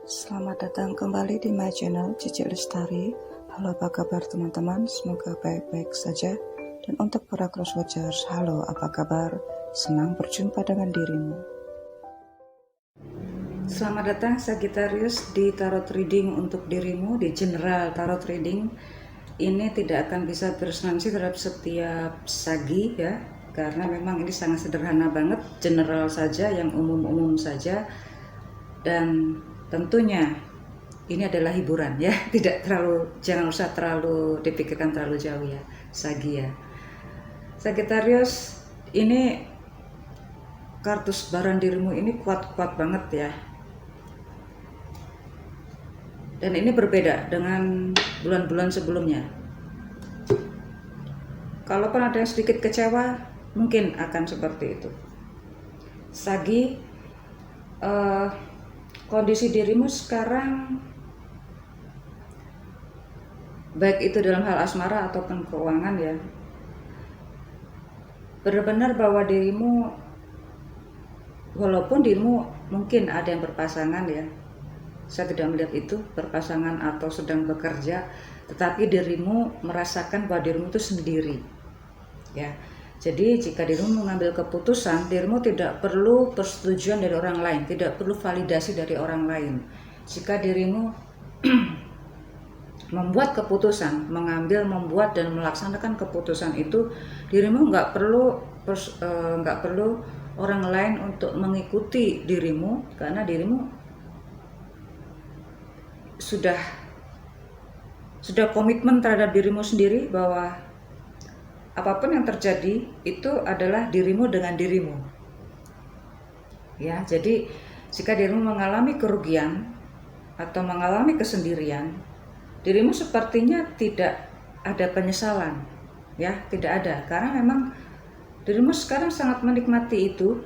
Selamat datang kembali di my channel Cici Lestari. Halo, apa kabar teman-teman? Semoga baik-baik saja. Dan untuk para cross watchers, halo, apa kabar? Senang berjumpa dengan dirimu. Selamat datang Sagittarius di tarot reading untuk dirimu, di general tarot reading. Ini tidak akan bisa beresonansi terhadap setiap sagi ya, karena memang ini sangat sederhana banget, general saja, yang umum-umum saja. Dan tentunya ini adalah hiburan ya, jangan usah terlalu dipikirkan terlalu jauh ya, Sagi ya. Sagittarius, ini kartu sebaran dirimu ini kuat-kuat banget ya. Dan ini berbeda dengan bulan-bulan sebelumnya. Kalaupun ada yang sedikit kecewa, mungkin akan seperti itu. Sagi, kondisi dirimu sekarang, baik itu dalam hal asmara ataupun keuangan ya, benar-benar bahwa dirimu, walaupun dirimu mungkin ada yang berpasangan ya, saya tidak melihat itu berpasangan atau sedang bekerja, tetapi dirimu merasakan bahwa dirimu itu sendiri ya. Jadi jika dirimu mengambil keputusan, dirimu tidak perlu persetujuan dari orang lain, tidak perlu validasi dari orang lain. Jika dirimu membuat keputusan, membuat dan melaksanakan keputusan itu, dirimu nggak perlu orang lain untuk mengikuti dirimu, karena dirimu sudah komitmen terhadap dirimu sendiri bahwa apapun yang terjadi itu adalah dirimu dengan dirimu ya. Jadi jika dirimu mengalami kerugian atau mengalami kesendirian, dirimu sepertinya tidak ada penyesalan ya, tidak ada, karena memang dirimu sekarang sangat menikmati itu,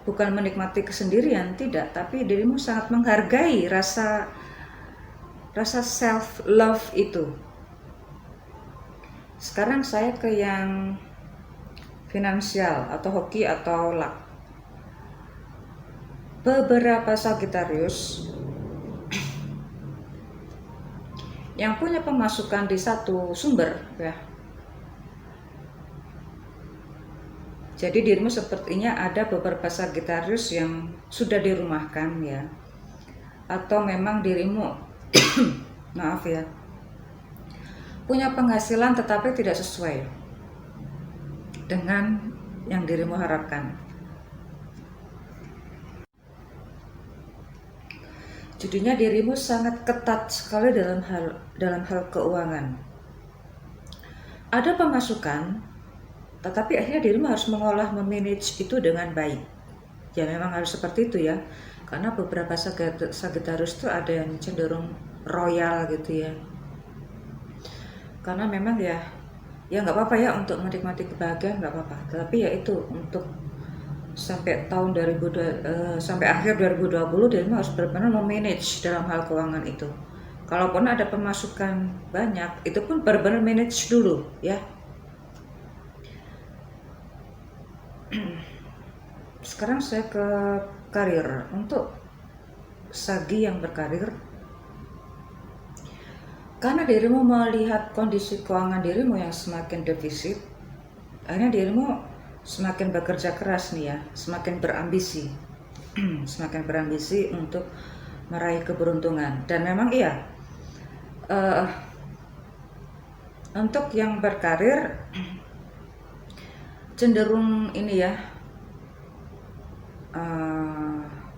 bukan menikmati kesendirian, tidak, tapi dirimu sangat menghargai rasa self love itu. Sekarang saya ke yang finansial atau hoki atau luck. Beberapa Sagittarius yang punya pemasukan di satu sumber ya. Jadi dirimu sepertinya ada beberapa Sagittarius yang sudah dirumahkan ya. Atau memang dirimu maaf ya, punya penghasilan tetapi tidak sesuai dengan yang dirimu harapkan. Jadinya dirimu sangat ketat sekali dalam hal keuangan. Ada pemasukan, tetapi akhirnya dirimu harus mengolah, memanage itu dengan baik. Ya memang harus seperti itu ya, karena beberapa Sagittarius itu ada yang cenderung royal gitu ya. Karena memang ya nggak apa-apa ya untuk menikmati kebahagiaan, nggak apa-apa, tapi ya itu untuk sampai sampai akhir 2020 dia harus benar-benar memanage dalam hal keuangan itu. Kalaupun ada pemasukan banyak, itu pun benar-benar manage dulu ya. Sekarang saya ke karir. Untuk Sagi yang berkarir, karena dirimu melihat kondisi keuangan dirimu yang semakin defisit, akhirnya dirimu semakin bekerja keras nih ya, semakin berambisi semakin berambisi untuk meraih keberuntungan. Dan memang iya, untuk yang berkarir cenderung ini ya,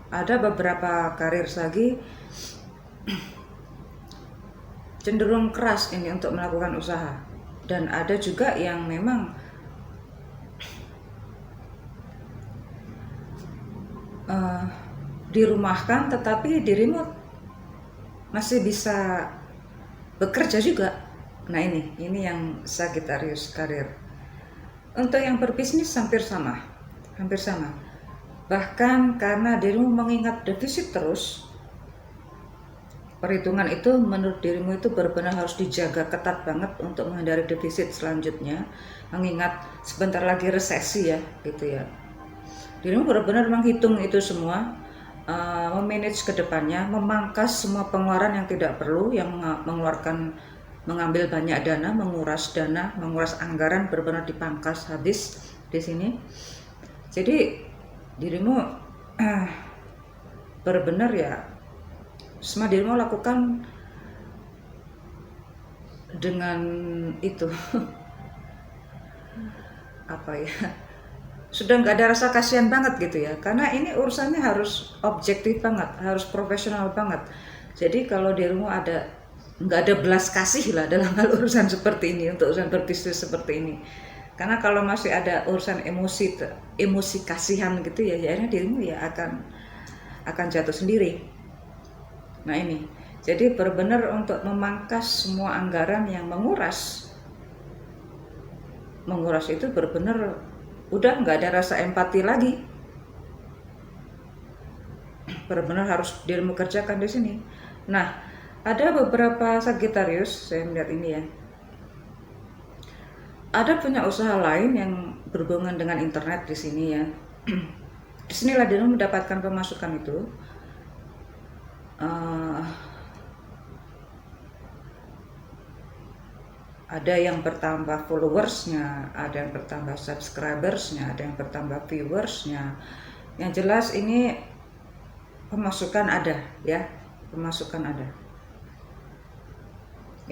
ada beberapa karir lagi cenderung keras ini untuk melakukan usaha, dan ada juga yang memang dirumahkan tetapi dirimu masih bisa bekerja juga. Nah ini yang Sagittarius karir. Untuk yang berbisnis hampir sama, bahkan karena dirimu mengingat defisit terus, perhitungan itu menurut dirimu itu benar-benar harus dijaga ketat banget untuk menghindari defisit selanjutnya, mengingat sebentar lagi resesi ya gitu ya. Dirimu benar-benar menghitung itu semua, memanage ke depannya, memangkas semua pengeluaran yang tidak perlu, yang mengambil banyak dana, menguras anggaran, benar-benar dipangkas habis di sini. Jadi dirimu benar-benar ya, semua dirimu lakukan dengan itu apa ya, sudah nggak ada rasa kasihan banget gitu ya, karena ini urusannya harus objektif banget, harus profesional banget. Jadi kalau dirimu nggak ada belas kasih lah dalam hal urusan seperti ini, untuk urusan berbisnis seperti ini. Karena kalau masih ada urusan emosi kasihan gitu ya, akhirnya dirimu ya akan jatuh sendiri. Nah ini, jadi benar-benar untuk memangkas semua anggaran yang menguras itu benar-benar udah nggak ada rasa empati lagi. Benar-benar harus dirimu kerjakan di sini. Nah, ada beberapa Sagittarius, saya melihat ini ya, ada punya usaha lain yang berhubungan dengan internet di sini ya. Disinilah dirimu mendapatkan pemasukan itu. Ada yang bertambah followersnya, ada yang bertambah subscribersnya, ada yang bertambah viewersnya. Yang jelas ini pemasukan ada ya, pemasukan ada.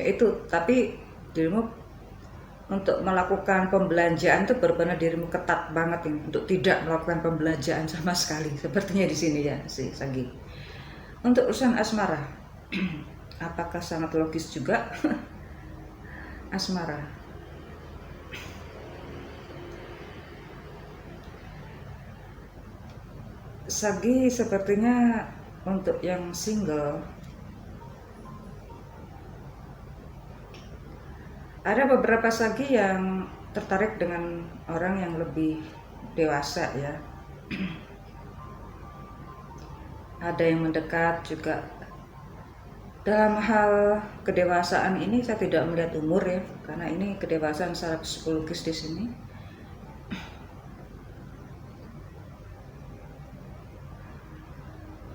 Yaitu, tapi dirimu untuk melakukan pembelanjaan itu benar-benar dirimu ketat banget ini, untuk tidak melakukan pembelanjaan sama sekali, sepertinya di sini ya si Sagi. Untuk urusan asmara, apakah sangat logis juga? Asmara, Sagi sepertinya untuk yang single, ada beberapa Sagi yang tertarik dengan orang yang lebih dewasa ya. Ada yang mendekat juga. Dalam hal kedewasaan ini saya tidak melihat umur ya, karena ini kedewasaan secara psikologis di sini.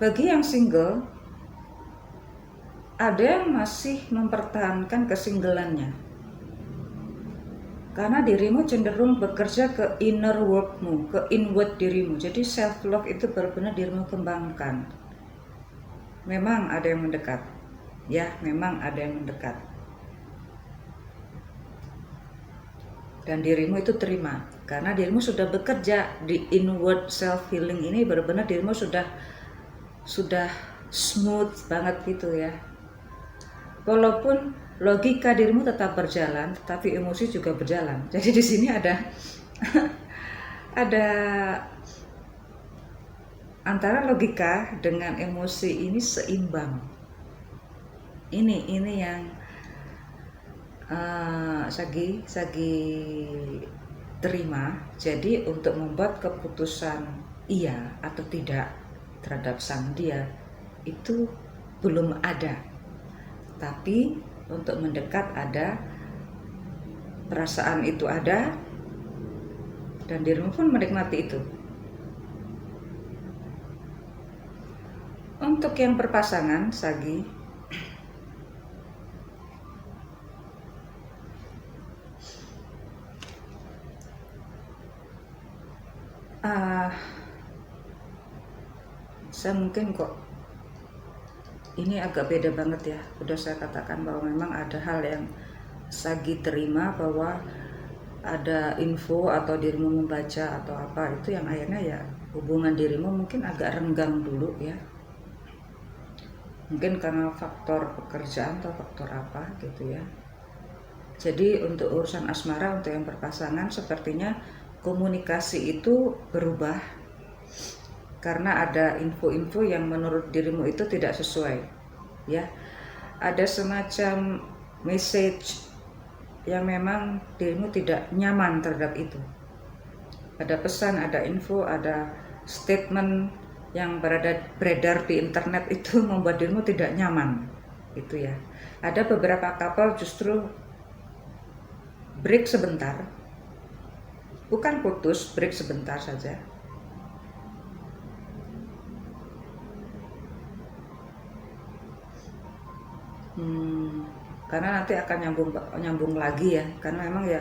Bagi yang single, ada yang masih mempertahankan kesinggelannya, karena dirimu cenderung bekerja ke inner workmu, ke inward dirimu. Jadi self love itu benar-benar dirimu kembangkan. Memang ada yang mendekat ya, memang ada yang mendekat, dan dirimu itu terima, karena dirimu sudah bekerja di inward self healing ini. Benar-benar dirimu sudah smooth banget gitu ya. Walaupun logika dirimu tetap berjalan, tetapi emosi juga berjalan. Jadi di sini ada ada antara logika dengan emosi ini seimbang. Ini yang Sagi terima. Jadi untuk membuat keputusan iya atau tidak terhadap sang dia itu belum ada, tapi untuk mendekat ada, perasaan itu ada, dan dirimu pun menikmati itu. Untuk yang berpasangan Sagi, saya mungkin kok ini agak beda banget ya. Udah saya katakan bahwa memang ada hal yang Sagi terima, bahwa ada info atau dirimu membaca atau apa itu yang akhirnya ya hubungan dirimu mungkin agak renggang dulu ya. Mungkin karena faktor pekerjaan atau faktor apa gitu ya. Jadi untuk urusan asmara, untuk yang berpasangan, sepertinya komunikasi itu berubah karena ada info-info yang menurut dirimu itu tidak sesuai ya. Ada semacam message yang memang dirimu tidak nyaman terhadap itu. Ada pesan, ada info, ada statement yang beredar di internet itu membuat dirimu tidak nyaman gitu ya. Ada beberapa couple justru break sebentar, bukan putus, break sebentar saja. Karena nanti akan nyambung lagi ya, karena memang ya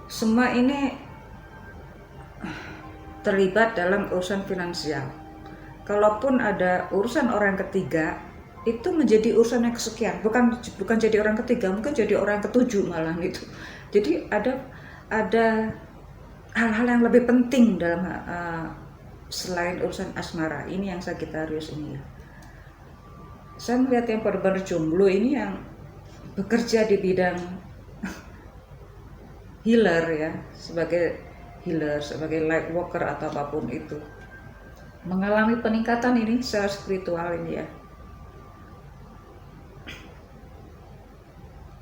semua ini terlibat dalam urusan finansial. Kalaupun ada urusan orang ketiga, itu menjadi urusan yang kesekian, bukan jadi orang ketiga, mungkin jadi orang ketujuh malah gitu. Jadi ada hal-hal yang lebih penting dalam selain urusan asmara ini yang Sagittarius ini ya. Saya melihat yang benar-benar jomblo ini yang bekerja di bidang healer ya, sebagai healer, sebagai light worker atau apapun itu, mengalami peningkatan ini secara spiritual ini ya.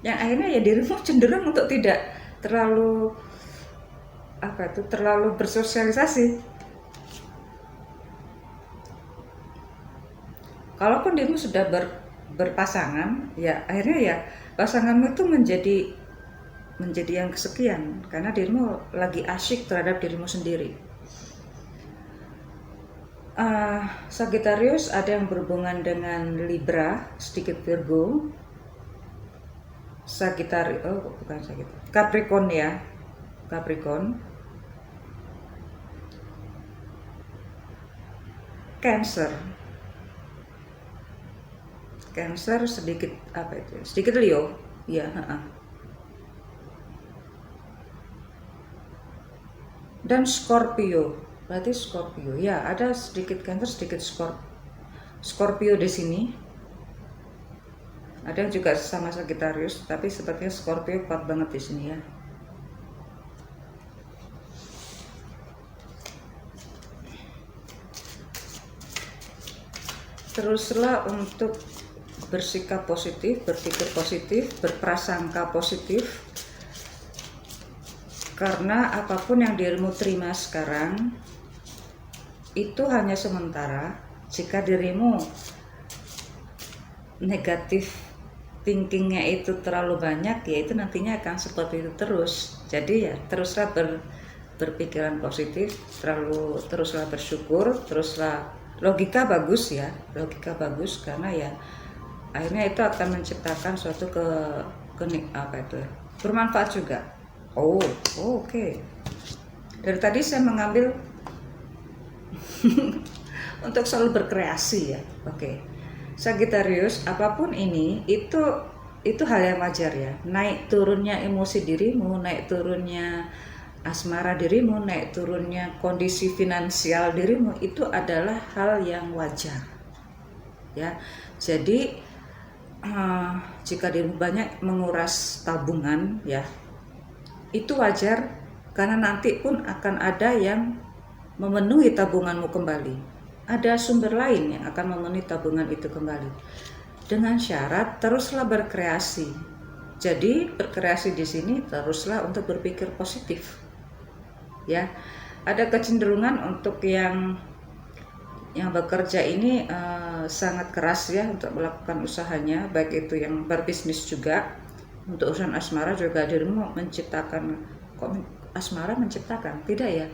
Yang akhirnya ya dirimu cenderung untuk tidak terlalu terlalu bersosialisasi. Kalaupun dirimu sudah berpasangan, ya akhirnya ya pasanganmu itu menjadi yang kesekian karena dirimu lagi asyik terhadap dirimu sendiri. Sagittarius ada yang berhubungan dengan Libra, sedikit Virgo, Capricorn ya, Capricorn, Cancer sedikit sedikit Leo ya. Dan Scorpio, berarti Scorpio ya, ada sedikit Cancer, sedikit Scorpio di sini. Ada yang juga sama Sagittarius, tapi sepertinya Scorpio kuat banget di sini ya. Teruslah untuk bersikap positif, berpikir positif, berprasangka positif, karena apapun yang dirimu terima sekarang itu hanya sementara. Jika dirimu negatif thinkingnya itu terlalu banyak, ya itu nantinya akan seperti itu terus. Jadi ya teruslah berpikiran positif, teruslah bersyukur, teruslah logika bagus ya, logika bagus, karena ya akhirnya itu akan menciptakan suatu bermanfaat juga. Oke. Dari tadi saya mengambil untuk selalu berkreasi ya. Oke. Sagittarius, apapun ini itu hal yang wajar ya. Naik turunnya emosi dirimu, naik turunnya asmara dirimu, naik turunnya kondisi finansial dirimu, itu adalah hal yang wajar ya. Jadi jika dirimu banyak menguras tabungan ya, itu wajar, karena nanti pun akan ada yang memenuhi tabunganmu kembali. Ada sumber lain yang akan memenuhi tabungan itu kembali. Dengan syarat teruslah berkreasi. Jadi berkreasi di sini teruslah untuk berpikir positif. Ya, ada kecenderungan untuk yang bekerja ini sangat keras ya untuk melakukan usahanya, baik itu yang berbisnis juga. Untuk urusan asmara juga dirimu menciptakan, asmara menciptakan, tidak ya.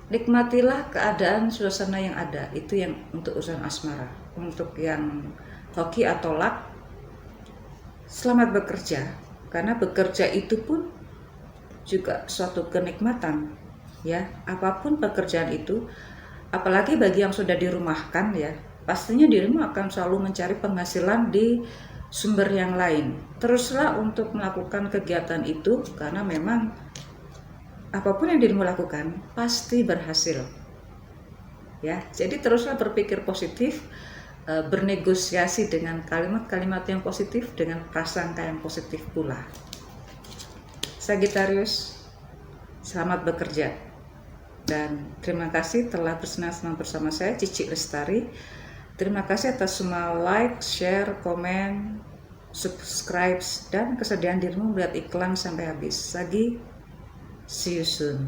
Nikmatilah keadaan suasana yang ada, itu yang untuk urusan asmara. Untuk yang hoki atau luck, selamat bekerja, karena bekerja itu pun juga suatu kenikmatan ya. Apapun pekerjaan itu, apalagi bagi yang sudah dirumahkan ya, pastinya dirimu akan selalu mencari penghasilan di sumber yang lain. Teruslah untuk melakukan kegiatan itu, karena memang apapun yang dirimu lakukan pasti berhasil ya. Jadi teruslah berpikir positif, bernegosiasi dengan kalimat-kalimat yang positif, dengan prasangka yang positif pula. Sagittarius, selamat bekerja. Dan terima kasih telah bersenang-senang bersama saya, Cici Lestari. Terima kasih atas semua like, share, komen, subscribe, dan kesediaan dirimu melihat iklan sampai habis. Sagi, see you soon.